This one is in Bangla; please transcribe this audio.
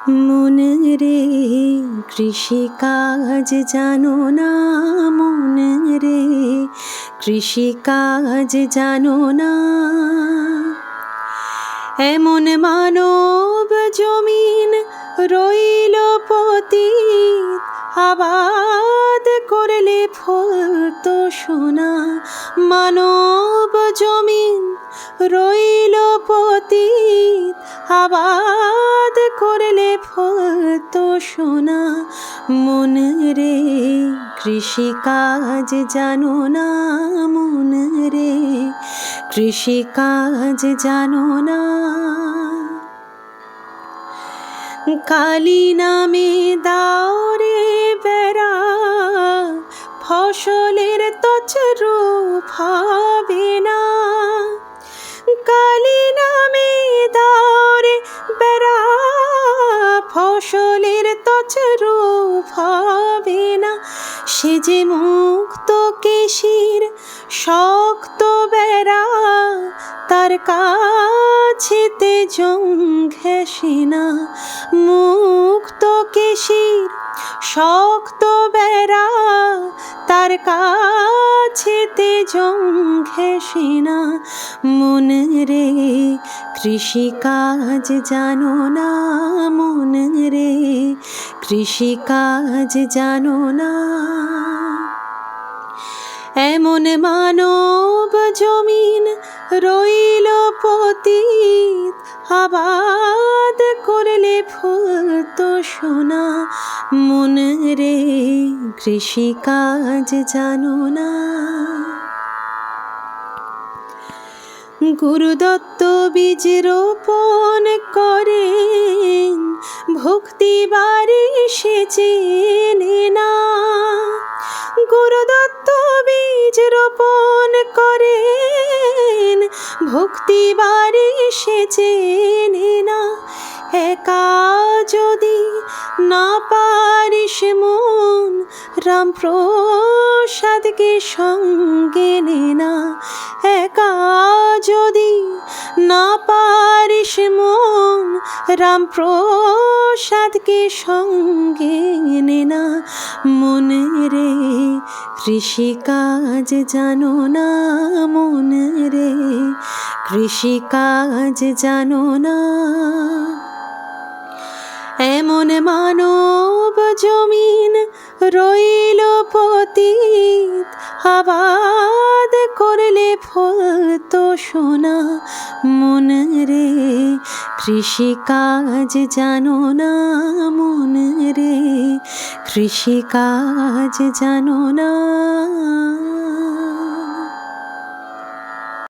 মন রে কৃষিকাজ জানো না, মন রে কৃষিকাজ জানো না। এমন মানব জমিন রইল পতিত, আবাদ করলে ফলতো সোনা। মানব জমিন রইল পতিত, আবাদ করলে ফলতো সোনা। মন রে কৃষিকাজ জানো না, মন রে কৃষিকাজ জানো না। কালী নামে দাও রে বেড়া, ফসলের তছরূপ হবে না। কালী নামে দাও রে বেড়া, ফসলের তছরূপ হবে না। সে যে মুক্ত কেশির শক্ত বেড়া, তার কাছেতে জং ঘেঁষে না। মুক্ত কেশির শক্ত বেড়া, তার কাছেতে জং ঘেঁষে না। মন রে কৃষিকাজ জানো না, মন রে কৃষিকাজ জানো না। এমন মানব জমিন রইল পতিত, আবাদ করলে ফলতো সোনা। মন রে কৃষিকাজ জানো না। গুরুদত্ত বীজ রোপণ করেন, ভক্তি বাড়ি সে চেনে না। গুরুদত্ত বীজ রোপণ করেন, ভক্তি বাড়ি সে চেনে না। একা যদি না পারিস মন, রামপ্রসাদকে সঙ্গে নে না। একা যদি না পারিস মন, রামপ্রসাদকে সঙ্গে নে না। মন রে কৃষিকাজ জানো না, মন রে কৃষিকাজ জানো না। এমন মানব জমিন রইল পতিত, আবাদ করলে ফলতো সোনা। মন রে কৃষিকাজ জানো না, মন রে কৃষিকাজ জানো না।